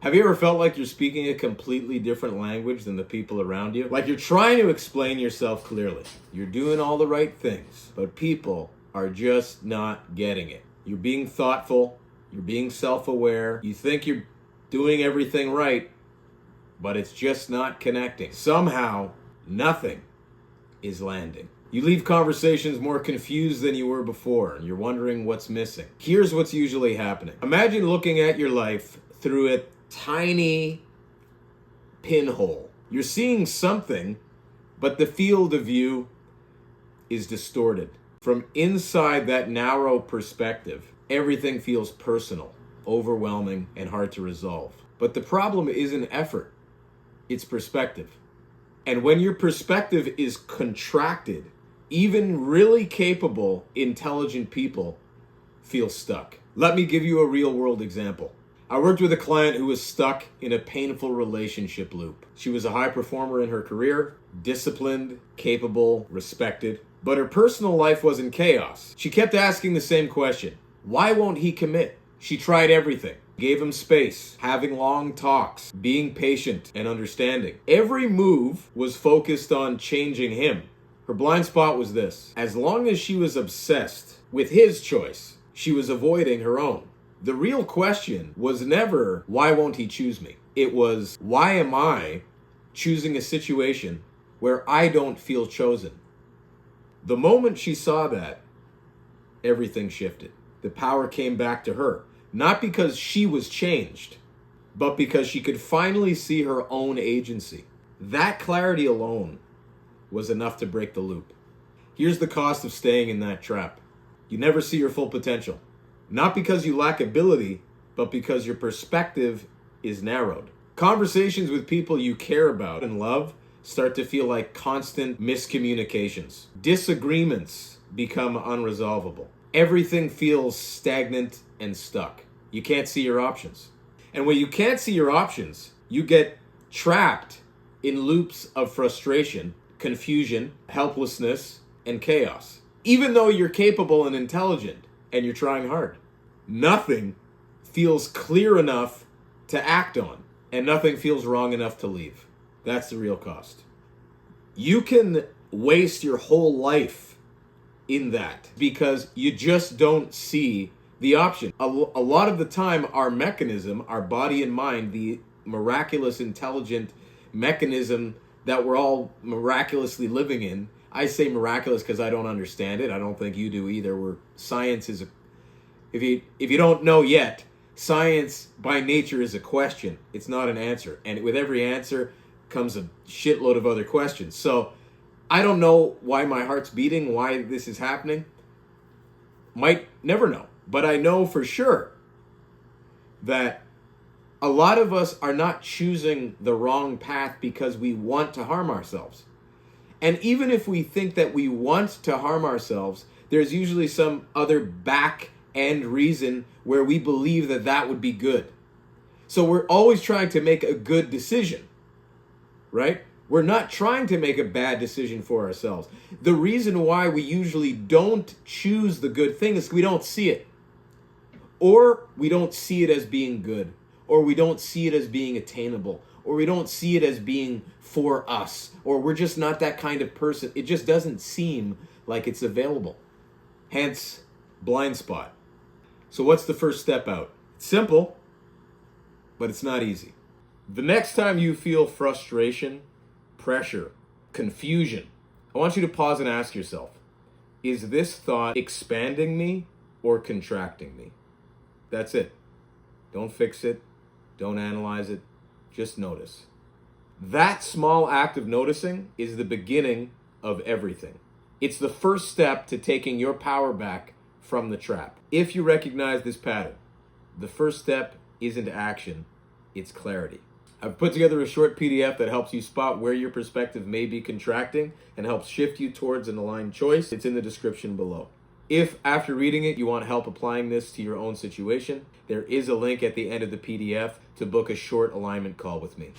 Have you ever felt like you're speaking a completely different language than the people around you? Like you're trying to explain yourself clearly. You're doing all the right things, but people are just not getting it. You're being thoughtful, you're being self-aware, you think you're doing everything right, but it's just not connecting. Somehow, nothing is landing. You leave conversations more confused than you were before, and you're wondering what's missing. Here's what's usually happening. Imagine looking at your life through a tiny pinhole. You're seeing something, but the field of view is distorted. From inside that narrow perspective, everything feels personal, overwhelming, and hard to resolve. But the problem isn't effort, it's perspective. And when your perspective is contracted, even really capable, intelligent people feel stuck. Let me give you a real world example. I worked with a client who was stuck in a painful relationship loop. She was a high performer in her career, disciplined, capable, respected, but her personal life was in chaos. She kept asking the same question: why won't he commit? She tried everything. Gave him space, having long talks, being patient and understanding. Every move was focused on changing him. Her blind spot was this: as long as she was obsessed with his choice, she was avoiding her own. The real question was never, why won't he choose me? It was, why am I choosing a situation where I don't feel chosen? The moment she saw that, everything shifted. The power came back to her, not because she was changed, but because she could finally see her own agency. That clarity alone was enough to break the loop. Here's the cost of staying in that trap. You never see your full potential. Not because you lack ability, but because your perspective is narrowed. Conversations with people you care about and love start to feel like constant miscommunications. Disagreements become unresolvable. Everything feels stagnant and stuck. You can't see your options. And when you can't see your options, you get trapped in loops of frustration, confusion, helplessness, and chaos. Even though you're capable and intelligent and you're trying hard, nothing feels clear enough to act on, and nothing feels wrong enough to leave. That's the real cost. You can waste your whole life in that because you just don't see the option. A lot of the time, our mechanism, our body and mind, the miraculous, intelligent mechanism that we're all miraculously living in. I say miraculous because I don't understand it. I don't think you do either. Science is if you don't know yet, science by nature is a question. It's not an answer. And with every answer comes a shitload of other questions. So I don't know why my heart's beating, why this is happening. Might never know. But I know for sure that a lot of us are not choosing the wrong path because we want to harm ourselves. And even if we think that we want to harm ourselves, there's usually some other back end reason where we believe that that would be good. So we're always trying to make a good decision, right? We're not trying to make a bad decision for ourselves. The reason why we usually don't choose the good thing is we don't see it. Or we don't see it as being good. Or we don't see it as being attainable. Or we don't see it as being for us. Or we're just not that kind of person. It just doesn't seem like it's available. Hence, blind spot. So what's the first step out? It's simple, but it's not easy. The next time you feel frustration, pressure, confusion, I want you to pause and ask yourself, is this thought expanding me or contracting me? That's it. Don't fix it. Don't analyze it. Just notice. That small act of noticing is the beginning of everything. It's the first step to taking your power back from the trap. If you recognize this pattern, the first step isn't action, it's clarity. I've put together a short PDF that helps you spot where your perspective may be contracting and helps shift you towards an aligned choice. It's in the description below. If after reading it you want help applying this to your own situation, there is a link at the end of the PDF to book a short alignment call with me.